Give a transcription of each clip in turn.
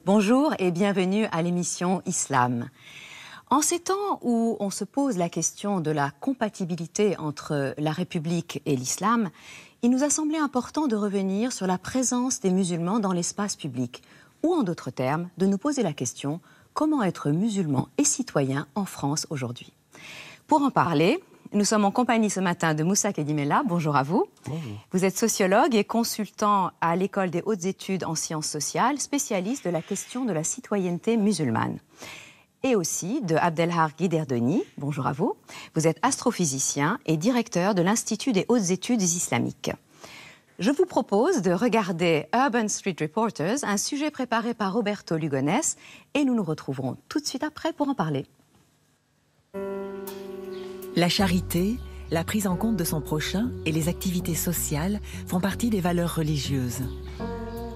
Bonjour et bienvenue à l'émission Islam. En ces temps où on se pose la question de la compatibilité entre la République et l'islam, il nous a semblé important de revenir sur la présence des musulmans dans l'espace public, ou en d'autres termes, de nous poser la question « Comment être musulman et citoyen en France aujourd'hui ?» Pour en parler, nous sommes en compagnie ce matin de Moussa Kedimela. Bonjour à vous. Bonjour. Vous êtes sociologue et consultant à l'École des hautes études en sciences sociales, spécialiste de la question de la citoyenneté musulmane. Et aussi de Abdelhak Guiderdeni. Bonjour à vous. Vous êtes astrophysicien et directeur de l'Institut des hautes études islamiques. Je vous propose de regarder Urban Street Reporters, un sujet préparé par Roberto Lugones, et nous nous retrouverons tout de suite après pour en parler. La charité, la prise en compte de son prochain et les activités sociales font partie des valeurs religieuses.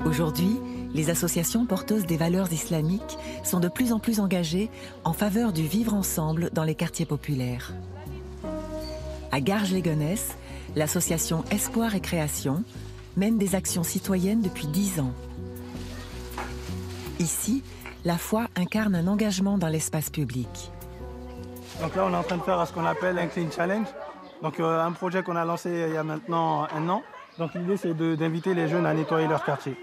Aujourd'hui, les associations porteuses des valeurs islamiques sont de plus en plus engagées en faveur du vivre ensemble dans les quartiers populaires. À Garges-les-Gonesse, l'association Espoir et Création mène des actions citoyennes depuis 10 ans. Ici, la foi incarne un engagement dans l'espace public. Donc là, on est en train de faire ce qu'on appelle un Clean Challenge. Donc un projet qu'on a lancé il y a maintenant 1 an. Donc l'idée, c'est d'inviter les jeunes à nettoyer leur quartier.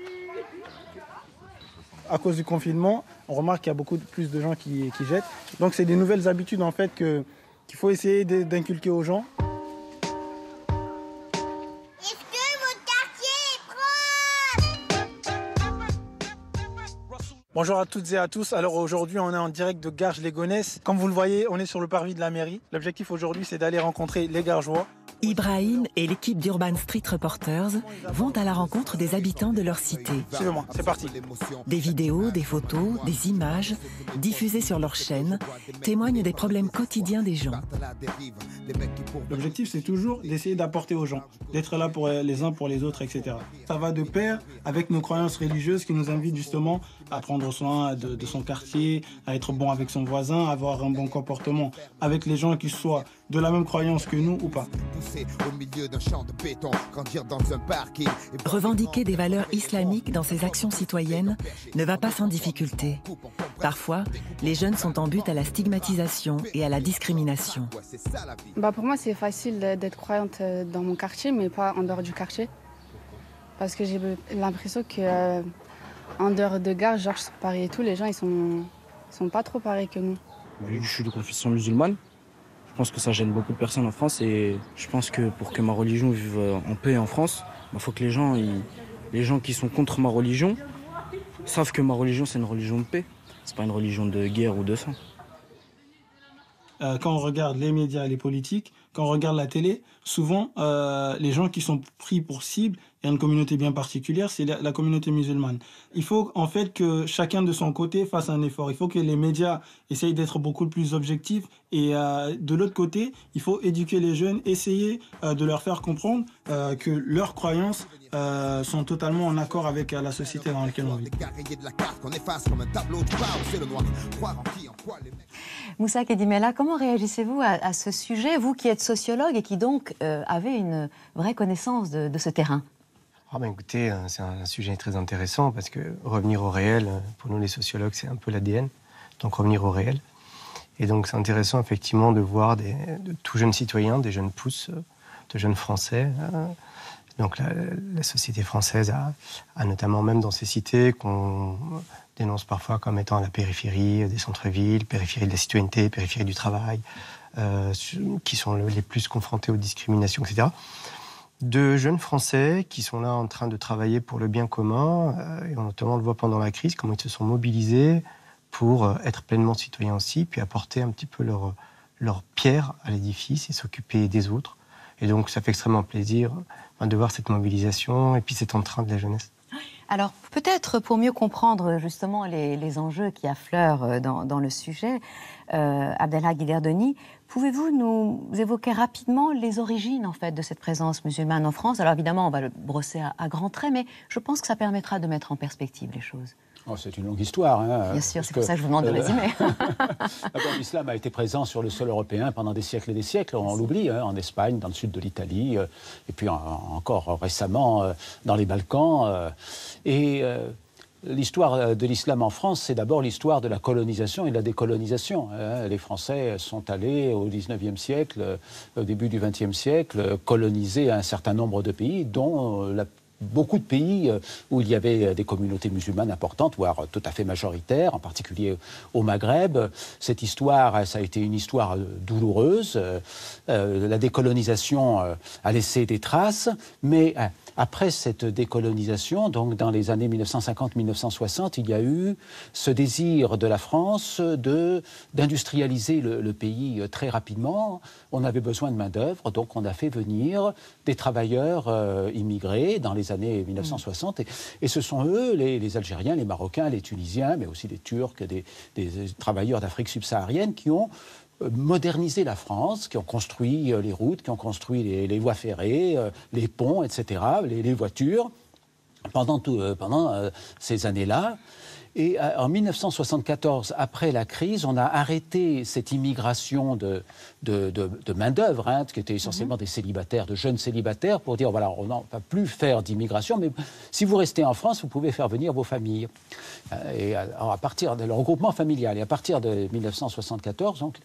À cause du confinement, on remarque qu'il y a beaucoup plus de gens qui jettent. Donc c'est des nouvelles habitudes en fait qu'il faut essayer d'inculquer aux gens. Bonjour à toutes et à tous. Alors aujourd'hui, on est en direct de Garges-les-Gonesse. Comme vous le voyez, on est sur le parvis de la mairie. L'objectif aujourd'hui, c'est d'aller rencontrer les Gargeois. Ibrahim et l'équipe d'Urban Street Reporters vont à la rencontre des habitants de leur cité. Suivez-moi, c'est parti. Des vidéos, des photos, des images diffusées sur leur chaîne témoignent des problèmes quotidiens des gens. L'objectif, c'est toujours d'essayer d'apporter aux gens, d'être là pour les uns pour les autres, etc. Ça va de pair avec nos croyances religieuses qui nous invitent justement à prendre soin de son quartier, à être bon avec son voisin, à avoir un bon comportement avec les gens qui soient de la même croyance que nous ou pas. Revendiquer des valeurs islamiques dans ses actions citoyennes ne va pas sans difficulté. Parfois, les jeunes sont en but à la stigmatisation et à la discrimination. Pour moi, c'est facile d'être croyante dans mon quartier, mais pas en dehors du quartier. Parce que j'ai l'impression que en dehors de Garges, Georges, Paris et tout, les gens, ils sont pas trop pareils que nous. Vu que je suis de confession musulmane, je pense que ça gêne beaucoup de personnes en France et je pense que pour que ma religion vive en paix en France, il faut que les gens qui sont contre ma religion savent que ma religion c'est une religion de paix. C'est pas une religion de guerre ou de sang. Quand on regarde les médias et les politiques, quand on regarde la télé, souvent les gens qui sont pris pour cible, il y a une communauté bien particulière, c'est la communauté musulmane. Il faut en fait que chacun de son côté fasse un effort. Il faut que les médias essayent d'être beaucoup plus objectifs et de l'autre côté, il faut éduquer les jeunes, essayer de leur faire comprendre que leurs croyances sont totalement en accord avec la société dans laquelle on vit. Moussa Kedimela, comment réagissez-vous à ce sujet, vous qui êtes sociologue et qui donc avez une vraie connaissance de ce terrain? Écoutez, c'est un sujet très intéressant parce que revenir au réel, pour nous les sociologues, c'est un peu l'ADN, donc revenir au réel. Et donc c'est intéressant effectivement de voir de tout jeunes citoyens, des jeunes pousses, de jeunes Français. Donc la société française a notamment même dans ces cités qu'on dénonce parfois comme étant à la périphérie des centres-villes, périphérie de la citoyenneté, périphérie du travail, qui sont les plus confrontés aux discriminations, etc. De jeunes Français qui sont là en train de travailler pour le bien commun, et notamment on le voit pendant la crise, comment ils se sont mobilisés pour être pleinement citoyens aussi, puis apporter un petit peu leur pierre à l'édifice et s'occuper des autres. Et donc ça fait extrêmement plaisir de voir cette mobilisation et puis cet entrain de la jeunesse. Alors, peut-être pour mieux comprendre justement les enjeux qui affleurent dans le sujet, Abdelhak Guiderdeni, pouvez-vous nous évoquer rapidement les origines en fait de cette présence musulmane en France? Alors évidemment, on va le brosser à grands traits, mais je pense que ça permettra de mettre en perspective les choses. Oh, c'est une longue histoire. Bien sûr, c'est pour ça que je vous demande de résumer. L'islam a été présent sur le sol européen pendant des siècles et des siècles. On l'oublie, en Espagne, dans le sud de l'Italie, et puis encore récemment dans les Balkans. L'histoire de l'islam en France, c'est d'abord l'histoire de la colonisation et de la décolonisation. Les Français sont allés au XIXe siècle, au début du XXe siècle, coloniser un certain nombre de pays, dont beaucoup de pays où il y avait des communautés musulmanes importantes, voire tout à fait majoritaires, en particulier au Maghreb. Cette histoire, ça a été une histoire douloureuse. La décolonisation a laissé des traces, mais après cette décolonisation, donc dans les années 1950-1960, il y a eu ce désir de la France d'industrialiser le pays très rapidement. On avait besoin de main-d'œuvre, donc on a fait venir des travailleurs immigrés dans les années 1960. Et ce sont eux, les Algériens, les Marocains, les Tunisiens, mais aussi des Turcs, des travailleurs d'Afrique subsaharienne qui ont moderniser la France, qui ont construit les routes, qui ont construit les voies ferrées, les ponts, etc., les voitures, pendant ces années-là. Et en 1974, après la crise, on a arrêté cette immigration de main-d'œuvre, qui était essentiellement des célibataires, de jeunes célibataires, pour dire voilà, on ne va plus faire d'immigration, mais si vous restez en France, vous pouvez faire venir vos familles. Et alors, à partir de le regroupement familial, et à partir de 1974, donc,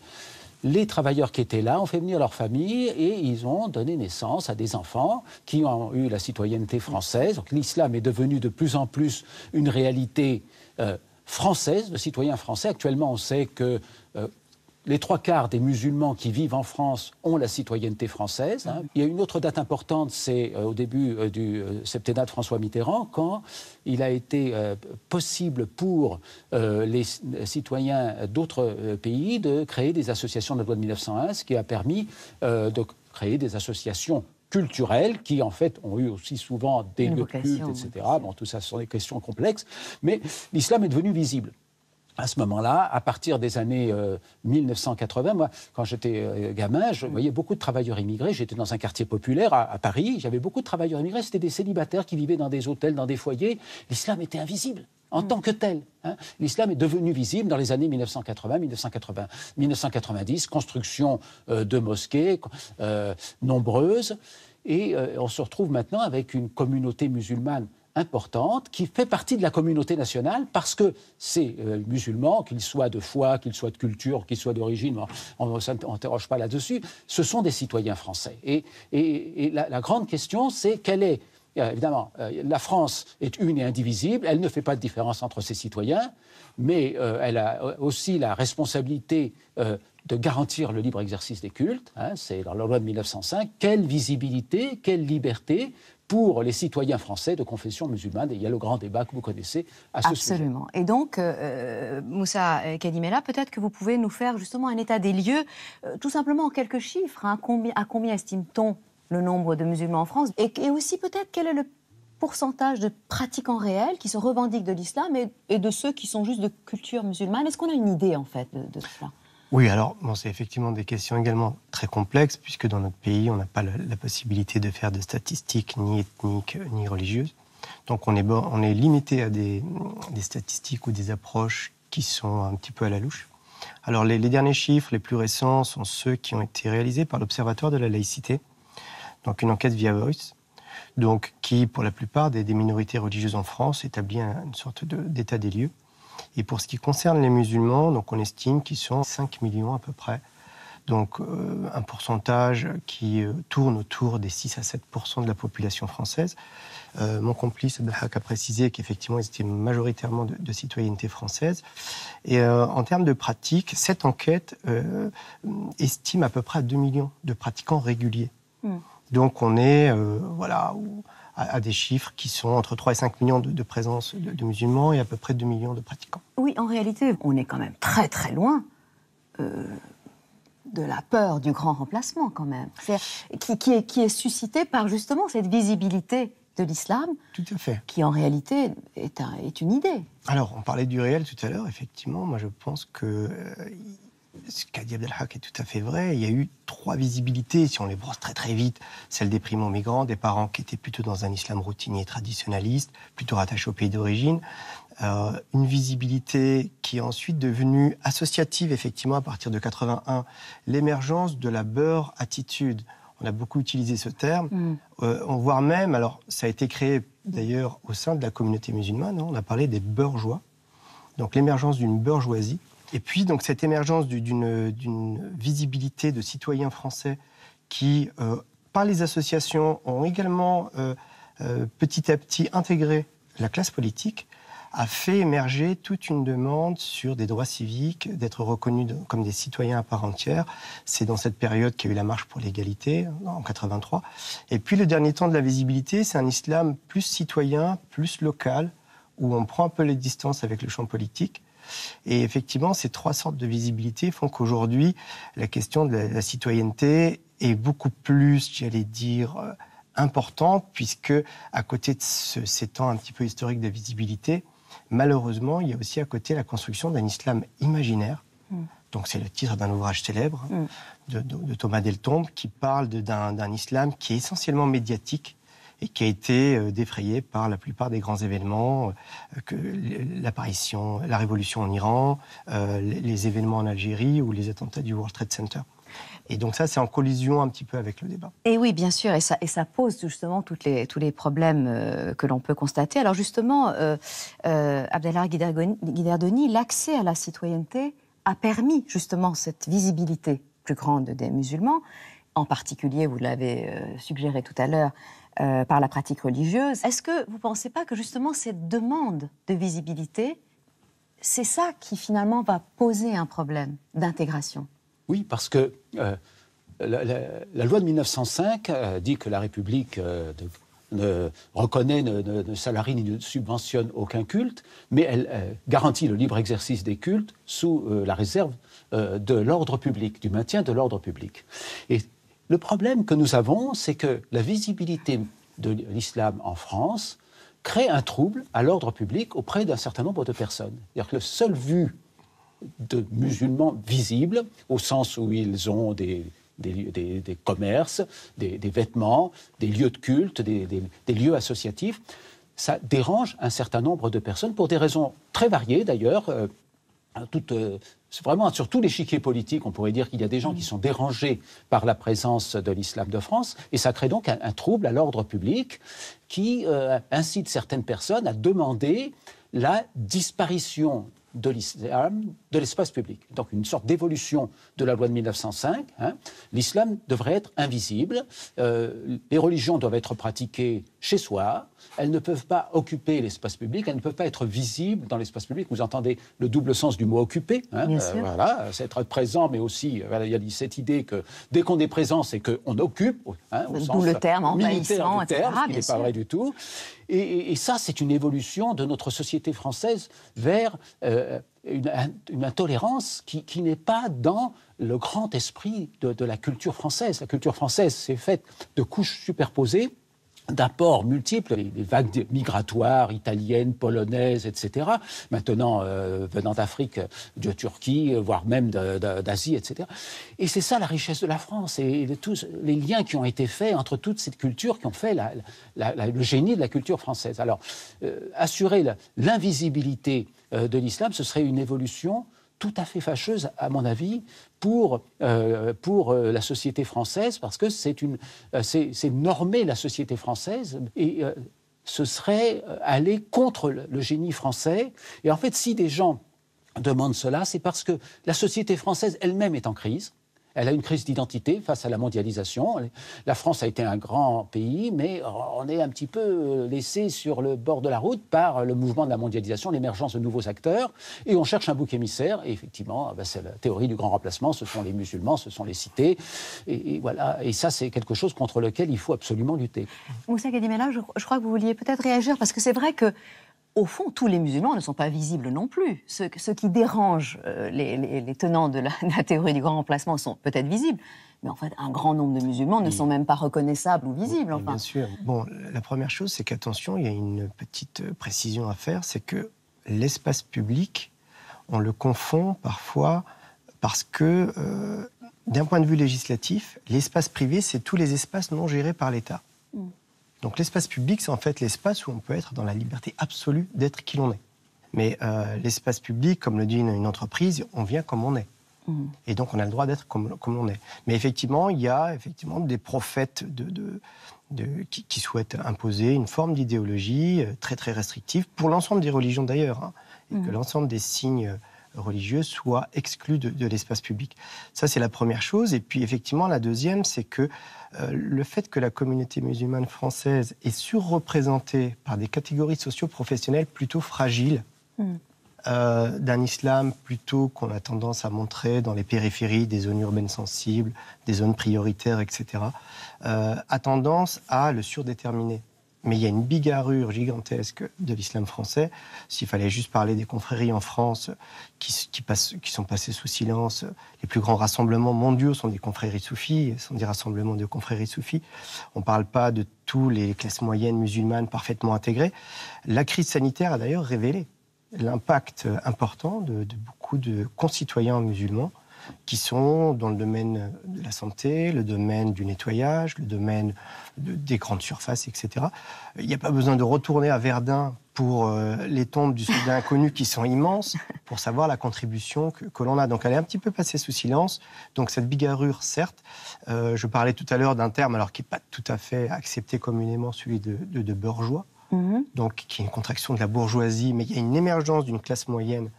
les travailleurs qui étaient là ont fait venir leurs familles et ils ont donné naissance à des enfants qui ont eu la citoyenneté française. Donc, l'islam est devenu de plus en plus une réalité française, de citoyens français. Actuellement, on sait que les 3/4 des musulmans qui vivent en France ont la citoyenneté française. Il y a une autre date importante, c'est au début du septennat de François Mitterrand, quand il a été possible pour les citoyens d'autres pays de créer des associations de la loi de 1901, ce qui a permis de créer des associations culturelles qui, en fait, ont eu aussi souvent des lieux de culte, etc. Bon, tout ça, ce sont des questions complexes, mais l'islam est devenu visible. À ce moment-là, à partir des années 1980, moi, quand j'étais gamin, je voyais beaucoup de travailleurs immigrés. J'étais dans un quartier populaire à Paris. J'avais beaucoup de travailleurs immigrés. C'était des célibataires qui vivaient dans des hôtels, dans des foyers. L'islam était invisible en tant que tel. L'islam est devenu visible dans les années 1980, 1990, construction de mosquées nombreuses. Et on se retrouve maintenant avec une communauté musulmane importante, qui fait partie de la communauté nationale, parce que ces musulmans, qu'ils soient de foi, qu'ils soient de culture, qu'ils soient d'origine, on ne s'interroge pas là-dessus, ce sont des citoyens français. Et la grande question, c'est quelle est... Évidemment, la France est une et indivisible, elle ne fait pas de différence entre ses citoyens, mais elle a aussi la responsabilité de garantir le libre exercice des cultes, c'est dans la loi de 1905, quelle visibilité, quelle liberté pour les citoyens français de confession musulmane. Et il y a le grand débat que vous connaissez à ce sujet. Absolument. Et donc, Moussa Kadimela, peut-être que vous pouvez nous faire justement un état des lieux, tout simplement en quelques chiffres. À combien estime-t-on le nombre de musulmans en France, et aussi peut-être quel est le pourcentage de pratiquants réels qui se revendiquent de l'islam et de ceux qui sont juste de culture musulmane. Est-ce qu'on a une idée, en fait, de cela ? Oui, alors, c'est effectivement des questions également très complexes, puisque dans notre pays, on n'a pas la possibilité de faire de statistiques ni ethniques ni religieuses. Donc, on est limité à des statistiques ou des approches qui sont un petit peu à la louche. Alors, les derniers chiffres, les plus récents, sont ceux qui ont été réalisés par l'Observatoire de la laïcité, donc une enquête via Voice, donc, qui, pour la plupart des minorités religieuses en France, établit une sorte d'état des lieux. Et pour ce qui concerne les musulmans, donc on estime qu'ils sont 5 millions à peu près. Donc un pourcentage qui tourne autour des 6 à 7% de la population française. Mon complice Abdelhak a précisé qu'effectivement ils étaient majoritairement de citoyenneté française. Et en termes de pratique, cette enquête estime à peu près à 2 millions de pratiquants réguliers. Donc on est à des chiffres qui sont entre 3 et 5 millions de présence de musulmans et à peu près 2 millions de pratiquants. Oui, en réalité, on est quand même très très loin de la peur du grand remplacement quand même, qui est suscitée par justement cette visibilité de l'islam. Tout à fait. Qui en réalité est une idée. Alors, on parlait du réel tout à l'heure, effectivement. Moi, je pense que ce qu'a dit Abdelhak est tout à fait vrai. Il y a eu 3 visibilités, si on les brosse très très vite. Celle des primo-migrants, des parents qui étaient plutôt dans un islam routinier traditionnaliste, plutôt rattachés au pays d'origine. Une visibilité qui est ensuite devenue associative, effectivement, à partir de 81. L'émergence de la Beur attitude. On a beaucoup utilisé ce terme. On voit même, alors ça a été créé d'ailleurs, au sein de la communauté musulmane, on a parlé des bourgeois, donc l'émergence d'une bourgeoisie. Et puis, donc, cette émergence d'une visibilité de citoyens français qui, par les associations, ont également petit à petit intégré la classe politique, a fait émerger toute une demande sur des droits civiques, d'être reconnus comme des citoyens à part entière. C'est dans cette période qu'il y a eu la marche pour l'égalité, en 83. Et puis le dernier temps de la visibilité, c'est un islam plus citoyen, plus local, où on prend un peu les distances avec le champ politique. Et effectivement, ces trois sortes de visibilité font qu'aujourd'hui, la question de la citoyenneté est beaucoup plus, j'allais dire, importante, puisque à côté de ces temps un petit peu historiques de visibilité, malheureusement, il y a aussi à côté la construction d'un islam imaginaire. Donc c'est le titre d'un ouvrage célèbre de Thomas Deltombe qui parle d'un islam qui est essentiellement médiatique et qui a été défrayé par la plupart des grands événements, l'apparition, la révolution en Iran, les événements en Algérie ou les attentats du World Trade Center. Et donc ça, c'est en collision un petit peu avec le débat. Et oui, bien sûr, et ça pose justement tous les problèmes que l'on peut constater. Alors justement, Abdellah Guiderdoni, l'accès à la citoyenneté a permis justement cette visibilité plus grande des musulmans, en particulier, vous l'avez suggéré tout à l'heure, par la pratique religieuse. Est-ce que vous ne pensez pas que justement cette demande de visibilité, c'est ça qui finalement va poser un problème d'intégration ? Oui, parce que la loi de 1905 dit que la République ne reconnaît, ne salarie ni ne subventionne aucun culte, mais elle garantit le libre exercice des cultes sous la réserve de l'ordre public, du maintien de l'ordre public. Et le problème que nous avons, c'est que la visibilité de l'islam en France crée un trouble à l'ordre public auprès d'un certain nombre de personnes. C'est-à-dire que le seul vu de musulmans visibles, au sens où ils ont des commerces, des vêtements, des lieux de culte, des lieux associatifs, ça dérange un certain nombre de personnes pour des raisons très variées d'ailleurs. C'est vraiment sur tous les échiquiers politiques, on pourrait dire qu'il y a des gens qui sont dérangés par la présence de l'islam de France, et ça crée donc un trouble à l'ordre public qui incite certaines personnes à demander la disparition de l'islam de l'espace public. Donc une sorte d'évolution de la loi de 1905. L'islam devrait être invisible, les religions doivent être pratiquées chez soi, elles ne peuvent pas occuper l'espace public, elles ne peuvent pas être visibles dans l'espace public. Vous entendez le double sens du mot « occuper ». Voilà, c'est être présent, mais aussi, il y a cette idée que dès qu'on est présent, c'est qu'on occupe, au sens le terme militaire du terme, etc., ce qui n'est pas vrai du tout. Et ça, c'est une évolution de notre société française vers une intolérance qui n'est pas dans le grand esprit de la culture française. La culture française, c'est faite de couches superposées, d'apports multiples, les vagues migratoires italiennes, polonaises, etc., maintenant venant d'Afrique, de Turquie, voire même d'Asie, etc. Et c'est ça la richesse de la France, et tous les liens qui ont été faits entre toutes ces cultures qui ont fait le génie de la culture française. Alors, assurer l'invisibilité de l'islam, ce serait une évolution tout à fait fâcheuse, à mon avis, pour la société française, parce que c'est normer la société française, et ce serait aller contre le génie français. Et en fait, si des gens demandent cela, c'est parce que la société française elle-même est en crise. Elle a une crise d'identité face à la mondialisation. La France a été un grand pays, mais on est un petit peu laissé sur le bord de la route par le mouvement de la mondialisation, l'émergence de nouveaux acteurs, et on cherche un bouc émissaire. Et effectivement, c'est la théorie du grand remplacement, ce sont les musulmans, ce sont les cités, et voilà. Et ça, c'est quelque chose contre lequel il faut absolument lutter. Moussa Gadi-Mellah, je crois que vous vouliez peut-être réagir, parce que c'est vrai que au fond, tous les musulmans ne sont pas visibles non plus. Ceux qui dérangent les tenants de la théorie du grand remplacement sont peut-être visibles, mais en fait, un grand nombre de musulmans ne sont même pas reconnaissables ou visibles. Enfin. Bien sûr. Bon, la première chose, c'est qu'attention, il y a une petite précision à faire, c'est que l'espace public, on le confond parfois parce que, d'un point de vue législatif, l'espace privé, c'est tous les espaces non gérés par l'État. Donc l'espace public, c'est en fait l'espace où on peut être dans la liberté absolue d'être qui l'on est. Mais l'espace public, comme le dit une entreprise, on vient comme on est. Et donc on a le droit d'être comme on est. Mais effectivement, il y a des prophètes qui souhaitent imposer une forme d'idéologie très très restrictive pour l'ensemble des religions d'ailleurs, hein, et que l'ensemble des signes religieux soient exclus de l'espace public. Ça, c'est la première chose. Et puis, effectivement, la deuxième, c'est que le fait que la communauté musulmane française est surreprésentée par des catégories socio-professionnelles plutôt fragiles, d'un islam plutôt qu'on a tendance à montrer dans les périphéries des zones urbaines sensibles, des zones prioritaires, etc., a tendance à le surdéterminer. Mais il y a une bigarrure gigantesque de l'islam français. S'il fallait juste parler des confréries en France qui sont passées sous silence, les plus grands rassemblements mondiaux sont des confréries soufis, sont des rassemblements de confréries soufis. On ne parle pas de toutes les classes moyennes musulmanes parfaitement intégrées. La crise sanitaire a d'ailleurs révélé l'impact important de beaucoup de concitoyens musulmans qui sont dans le domaine de la santé, le domaine du nettoyage, le domaine des grandes surfaces, etc. Il n'y a pas besoin de retourner à Verdun pour les tombes du Soudan inconnu qui sont immenses, pour savoir la contribution que l'on a. Donc elle est un petit peu passée sous silence. Donc cette bigarrure, certes, je parlais tout à l'heure d'un terme alors qui n'est pas tout à fait accepté communément, celui de bourgeois, donc qui est une contraction de la bourgeoisie, mais il y a une émergence d'une classe moyenne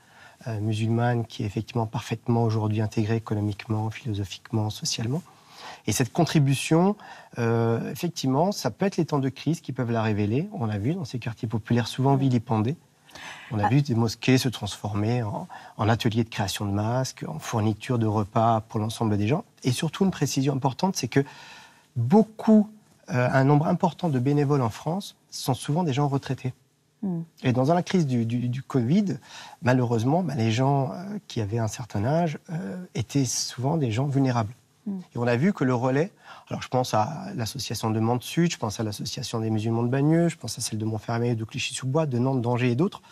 musulmane qui est effectivement parfaitement aujourd'hui intégrée économiquement, philosophiquement, socialement. Et cette contribution, effectivement, ça peut être les temps de crise qui peuvent la révéler. On l'a vu dans ces quartiers populaires souvent vilipendés. On a vu des mosquées se transformer en ateliers de création de masques, en fourniture de repas pour l'ensemble des gens. Et surtout, une précision importante, c'est que un nombre important de bénévoles en France sont souvent des gens retraités. Et dans la crise du Covid, malheureusement, les gens qui avaient un certain âge étaient souvent des gens vulnérables. Et on a vu que le relais, alors je pense à l'association de Mans Sud, je pense à l'association des musulmans de Bagneux, je pense à celle de Montfermeil, de Clichy-sous-Bois, de Nantes, d'Angers et d'autres,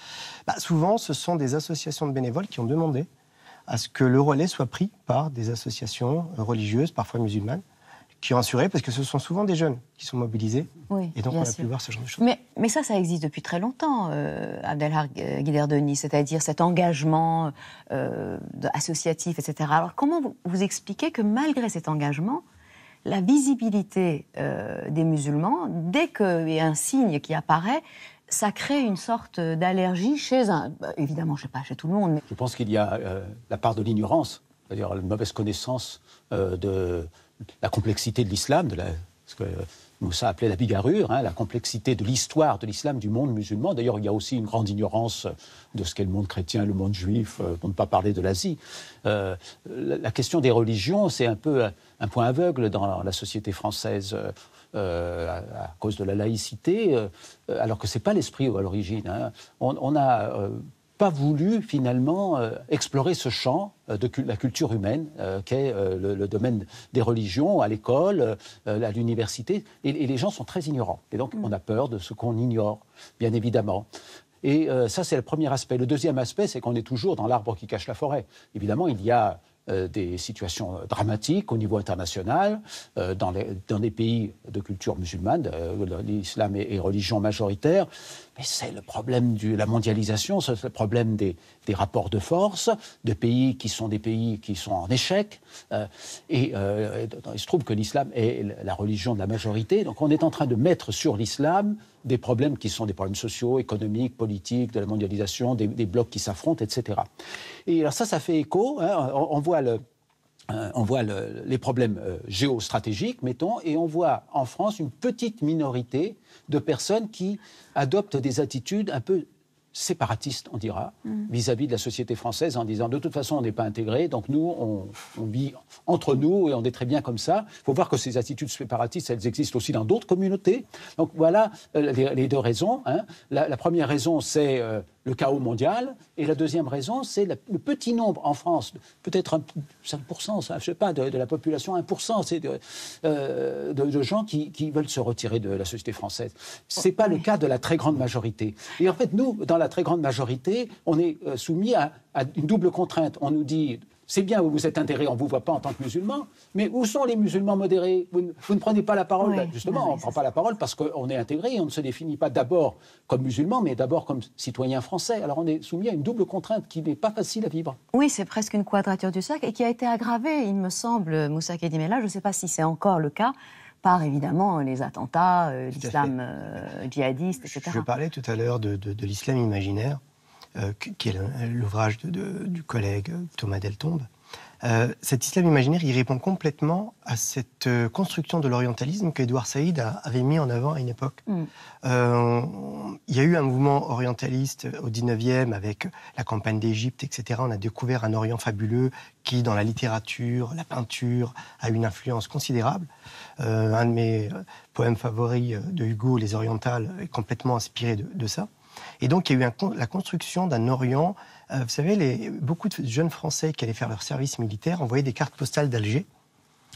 souvent ce sont des associations de bénévoles qui ont demandé à ce que le relais soit pris par des associations religieuses, parfois musulmanes, qui ont assuré, parce que ce sont souvent des jeunes qui sont mobilisés. Oui, et donc on a pu voir ce genre de choses. Mais ça existe depuis très longtemps, Abdelhak Guiderdeni, c'est-à-dire cet engagement associatif, etc. Alors comment vous expliquez que malgré cet engagement, la visibilité des musulmans, dès qu'il y a un signe qui apparaît, ça crée une sorte d'allergie évidemment, je sais pas, chez tout le monde. Mais... Je pense qu'il y a la part de l'ignorance, c'est-à-dire la mauvaise connaissance de la complexité de l'islam, ce que Moussa appelait la bigarrure, la complexité de l'histoire de l'islam, du monde musulman. D'ailleurs, il y a aussi une grande ignorance de ce qu'est le monde chrétien, le monde juif, pour ne pas parler de l'Asie. La question des religions, c'est un peu un point aveugle dans la société française à cause de la laïcité, alors que ce n'est pas l'esprit à l'origine. On a pas voulu finalement explorer ce champ de la culture humaine qu'est le domaine des religions à l'école, à l'université. Et les gens sont très ignorants. Et donc on a peur de ce qu'on ignore, bien évidemment. Et ça, c'est le premier aspect. Le deuxième aspect, c'est qu'on est toujours dans l'arbre qui cache la forêt. Évidemment, il y a des situations dramatiques au niveau international, dans des pays de culture musulmane, l'islam est religion majoritaire, mais c'est le problème de la mondialisation, c'est le problème des rapports de force, de pays qui sont en échec, et il se trouve que l'islam est la religion de la majorité, donc on est en train de mettre sur l'islam des problèmes qui sont des problèmes sociaux, économiques, politiques, de la mondialisation, des blocs qui s'affrontent, etc. Et alors ça fait écho, on voit les problèmes géostratégiques, mettons, et on voit en France une petite minorité de personnes qui adoptent des attitudes un peu séparatistes, on dira, vis-à-vis de la société française, en disant de toute façon on n'est pas intégrés, donc nous on vit entre nous et on est très bien comme ça. Il faut voir que ces attitudes séparatistes, elles existent aussi dans d'autres communautés. Donc voilà les deux raisons. La première raison, c'est le chaos mondial, et la deuxième raison, c'est le petit nombre en France, peut-être 5%, je ne sais pas, de la population, 1%, c'est de gens qui veulent se retirer de la société française. Ce n'est pas le cas de la très grande majorité. Et en fait, nous, dans la très grande majorité, on est soumis à une double contrainte. On nous dit... C'est bien, vous êtes intégrés, on ne vous voit pas en tant que musulman, mais où sont les musulmans modérés ? Vous ne prenez pas la parole. Oui, justement, on ne prend pas la parole parce qu'on est intégré et on ne se définit pas d'abord comme musulman, mais d'abord comme citoyen français. Alors on est soumis à une double contrainte qui n'est pas facile à vivre. Oui, c'est presque une quadrature du cercle et qui a été aggravée, il me semble, Moussa Kedimela, je ne sais pas si c'est encore le cas, part évidemment les attentats, l'islam djihadiste, etc. Je parlais tout à l'heure de l'islam imaginaire, qui est l'ouvrage du collègue Thomas Deltombe. Cet islam imaginaire, il répond complètement à cette construction de l'orientalisme qu'Edouard Saïd avait mis en avant à une époque. Il y a eu un mouvement orientaliste au 19e avec la campagne d'Égypte, etc. On a découvert un Orient fabuleux qui, dans la littérature, la peinture, a une influence considérable. Un de mes poèmes favoris de Hugo, Les Orientales, est complètement inspiré de ça. Et donc, il y a eu la construction d'un Orient. Vous savez, beaucoup de jeunes Français qui allaient faire leur service militaire envoyaient des cartes postales d'Alger,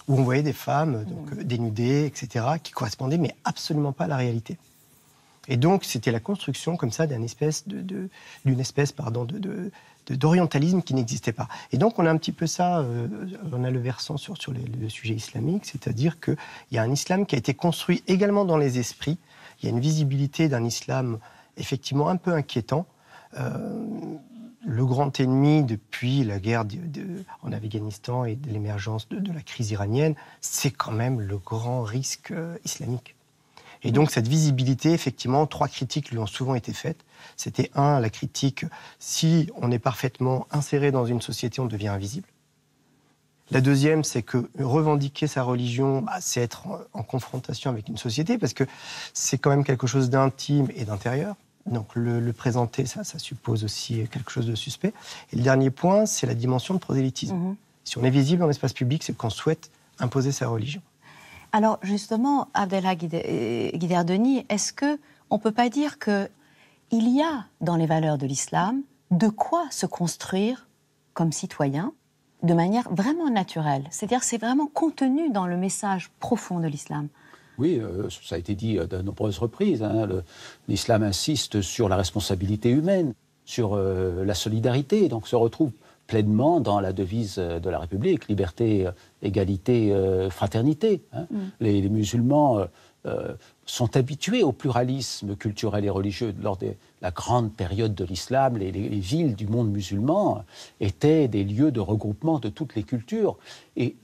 où on voyait des femmes dénudées, etc., qui correspondaient, mais absolument pas à la réalité. Et donc, c'était la construction, comme ça, d'une espèce d'orientalisme qui n'existait pas. Et donc, on a un petit peu ça, on a le versant sur le sujet islamique, c'est-à-dire qu'il y a un islam qui a été construit également dans les esprits. Il y a une visibilité d'un islam effectivement un peu inquiétant. Le grand ennemi depuis la guerre en Afghanistan et de l'émergence de la crise iranienne, c'est quand même le grand risque islamique. Et donc cette visibilité, effectivement, 3 critiques lui ont souvent été faites. C'était la critique, si on est parfaitement inséré dans une société, on devient invisible. La deuxième, c'est que revendiquer sa religion, c'est être en confrontation avec une société, parce que c'est quand même quelque chose d'intime et d'intérieur. Donc le présenter, ça suppose aussi quelque chose de suspect. Et le dernier point, c'est la dimension de prosélytisme. Si on est visible dans l'espace public, c'est qu'on souhaite imposer sa religion. Alors justement, Abdelhak Guiderdeni, est-ce qu'on ne peut pas dire qu'il y a dans les valeurs de l'islam de quoi se construire comme citoyen de manière vraiment naturelle? C'est-à-dire c'est vraiment contenu dans le message profond de l'islam. Oui, ça a été dit de nombreuses reprises. L'islam insiste sur la responsabilité humaine, sur la solidarité, donc se retrouve pleinement dans la devise de la République, liberté, égalité, fraternité. Les musulmans sont habitués au pluralisme culturel et religieux. Lors de la grande période de l'islam, les villes du monde musulman étaient des lieux de regroupement de toutes les cultures. Et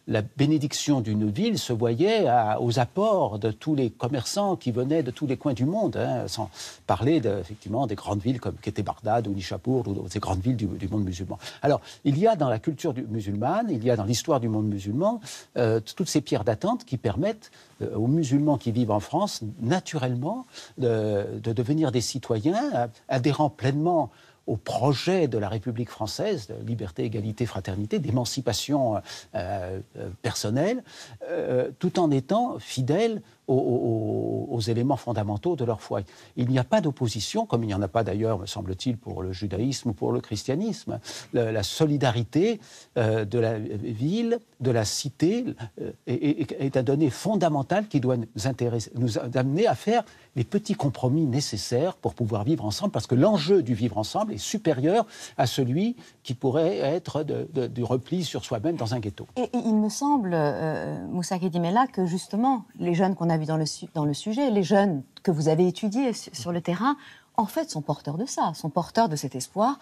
la bénédiction d'une ville se voyait aux apports de tous les commerçants qui venaient de tous les coins du monde, sans parler effectivement des grandes villes qu'étaient Bagdad ou Nishapur, ou ces grandes villes du monde musulman. Alors, il y a dans la culture musulmane, il y a dans l'histoire du monde musulman, toutes ces pierres d'attente qui permettent aux musulmans qui vivent en France, naturellement, de devenir des citoyens adhérant pleinement au projet de la République française, de liberté, égalité, fraternité, d'émancipation personnelle, tout en étant fidèles aux éléments fondamentaux de leur foi. Il n'y a pas d'opposition, comme il n'y en a pas d'ailleurs, me semble-t-il, pour le judaïsme ou pour le christianisme. La solidarité de la ville, de la cité, est un donné fondamental qui doit nous amener à faire les petits compromis nécessaires pour pouvoir vivre ensemble, parce que l'enjeu du vivre ensemble est supérieur à celui qui pourrait être du repli sur soi-même dans un ghetto. Et il me semble, Moussa Kedimela, que justement, les jeunes qu'on a vus dans le sujet, les jeunes que vous avez étudiés sur le terrain, en fait, sont porteurs de ça, sont porteurs de cet espoir,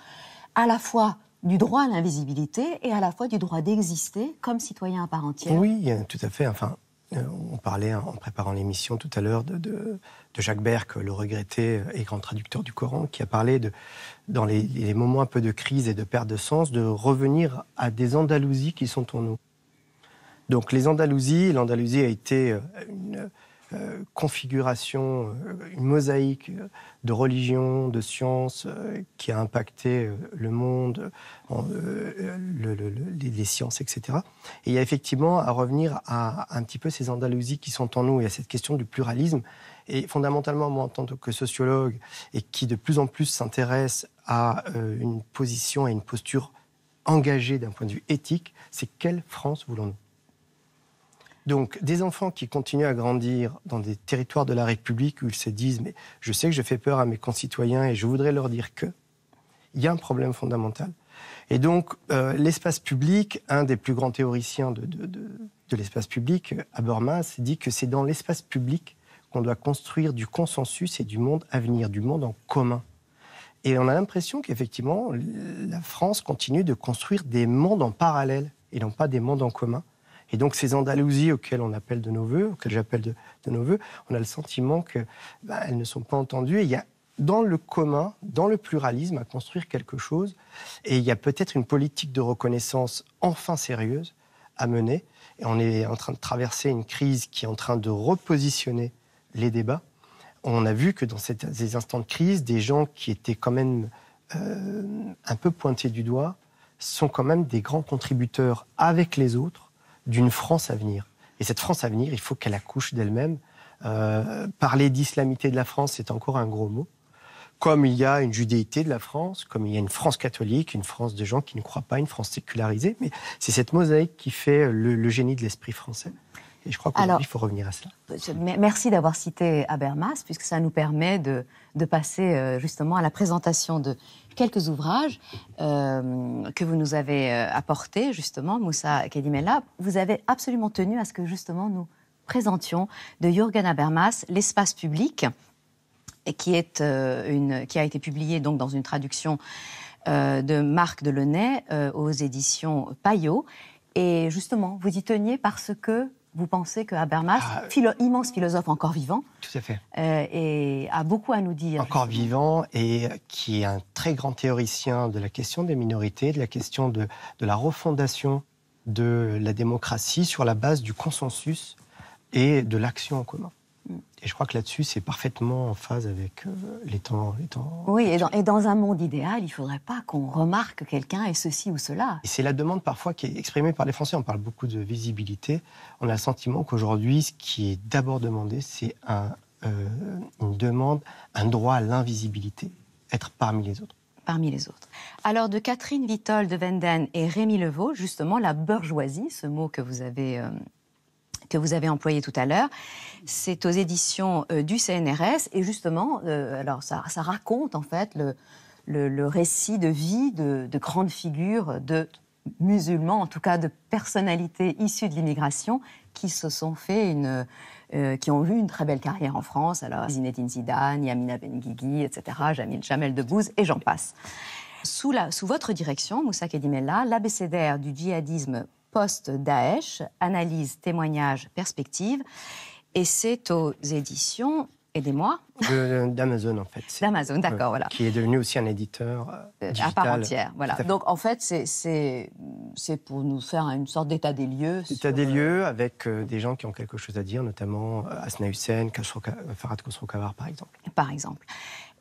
à la fois du droit à l'invisibilité et à la fois du droit d'exister comme citoyen à part entière. Oui, tout à fait. Enfin, on parlait en préparant l'émission tout à l'heure de Jacques Berck, le regretté et grand traducteur du Coran, qui a parlé dans les moments un peu de crise et de perte de sens, de revenir à des Andalousies qui sont en nous. Donc l'Andalousie a été une configuration, une mosaïque de religions, de sciences qui a impacté le monde, les sciences, etc. Et il y a effectivement à revenir à un petit peu ces Andalousies qui sont en nous et à cette question du pluralisme. Et fondamentalement, moi, en tant que sociologue, et qui de plus en plus s'intéresse à une position et une posture engagée d'un point de vue éthique, c'est quelle France voulons-nous ? Donc, des enfants qui continuent à grandir dans des territoires de la République où ils se disent « mais je sais que je fais peur à mes concitoyens et je voudrais leur dire que… » il y a un problème fondamental. Et donc, l'espace public, un des plus grands théoriciens de l'espace public, Habermas, dit que c'est dans l'espace public qu'on doit construire du consensus et du monde à venir, du monde en commun. Et on a l'impression qu'effectivement, la France continue de construire des mondes en parallèle et non pas des mondes en commun. Et donc ces Andalousies auxquelles on appelle de nos voeux, auxquelles j'appelle de nos voeux, on a le sentiment que elles ne sont pas entendues. Et il y a dans le commun, dans le pluralisme, à construire quelque chose. Et il y a peut-être une politique de reconnaissance enfin sérieuse à mener. Et on est en train de traverser une crise qui est en train de repositionner les débats. On a vu que dans ces instants de crise, des gens qui étaient quand même un peu pointés du doigt sont quand même des grands contributeurs avec les autres d'une France à venir. Et cette France à venir, il faut qu'elle accouche d'elle-même. Parler d'islamité de la France, c'est encore un gros mot. Comme il y a une judéité de la France, comme il y a une France catholique, une France de gens qui ne croient pas, une France sécularisée. Mais c'est cette mosaïque qui fait le génie de l'esprit français. Et je crois qu'aujourd'hui, il faut revenir à cela. Merci d'avoir cité Habermas, puisque ça nous permet de passer justement à la présentation de quelques ouvrages que vous nous avez apportés, justement, Moussa Kedimella. Vous avez absolument tenu à ce que, justement, nous présentions de Jürgen Habermas, L'espace public, qui a été publié donc, dans une traduction de Marc Delaunay aux éditions Payot. Et justement, vous y teniez parce que vous pensez que Habermas, immense philosophe encore vivant, tout à fait, et a beaucoup à nous dire. Encore vivant, et qui est un très grand théoricien de la question des minorités, de la question de la refondation de la démocratie sur la base du consensus et de l'action en commun. Et je crois que là-dessus, c'est parfaitement en phase avec les temps. Oui, et dans un monde idéal, il ne faudrait pas qu'on remarque quelqu'un et ceci ou cela. Et c'est la demande parfois qui est exprimée par les Français. On parle beaucoup de visibilité. On a le sentiment qu'aujourd'hui, ce qui est d'abord demandé, c'est une demande, un droit à l'invisibilité, être parmi les autres. Parmi les autres. Alors, de Catherine Witold de Wenden et Rémi Levaux, justement, la bourgeoisie, ce mot que vous avez employé tout à l'heure, c'est aux éditions du CNRS. Et justement, alors ça raconte en fait le récit de vie de grandes figures, de musulmans, en tout cas de personnalités issues de l'immigration, qui se sont fait qui ont eu une très belle carrière en France. Alors, Zinedine Zidane, Yamina Benguigui, etc., Jamel Debbouze, et j'en passe. Sous votre direction, Moussa Kedimella, l'abécédaire du djihadisme post-Daesh, analyse, témoignage, perspective, et c'est aux éditions, aidez-moi. D'Amazon, en fait. D'Amazon, d'accord, voilà. Qui est devenu aussi un éditeur digital. À part entière, voilà. Donc, en fait, c'est pour nous faire une sorte d'état des lieux. État des lieux avec des gens qui ont quelque chose à dire, notamment Asna Hussein, Farhad Khosrow-Khavar, par exemple. Par exemple.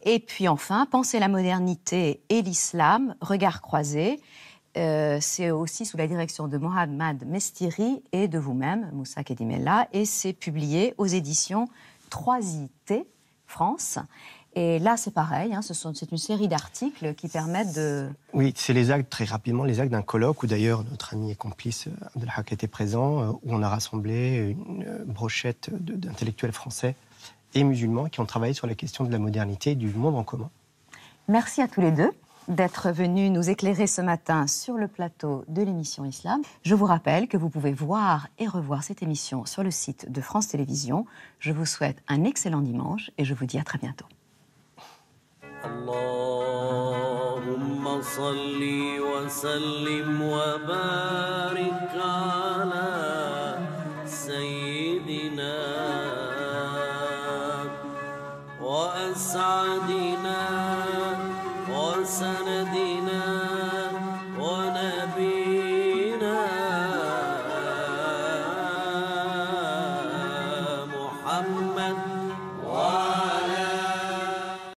Et puis, enfin, Penser la modernité et l'islam, regard croisé. C'est aussi sous la direction de Mohamed Mestiri et de vous-même, Moussa Kedimella, et c'est publié aux éditions 3IT France. Et là, c'est pareil, c'est une série d'articles qui permettent de... Oui, c'est les actes, très rapidement, les actes d'un colloque où d'ailleurs notre ami et complice Abdelhak était présent, où on a rassemblé une brochette d'intellectuels français et musulmans qui ont travaillé sur la question de la modernité et du monde en commun. Merci à tous les deux d'être venus nous éclairer ce matin sur le plateau de l'émission Islam. Je vous rappelle que vous pouvez voir et revoir cette émission sur le site de France Télévisions. Je vous souhaite un excellent dimanche et je vous dis à très bientôt. Allahumma salli wa sallim wa barik ala sayyidina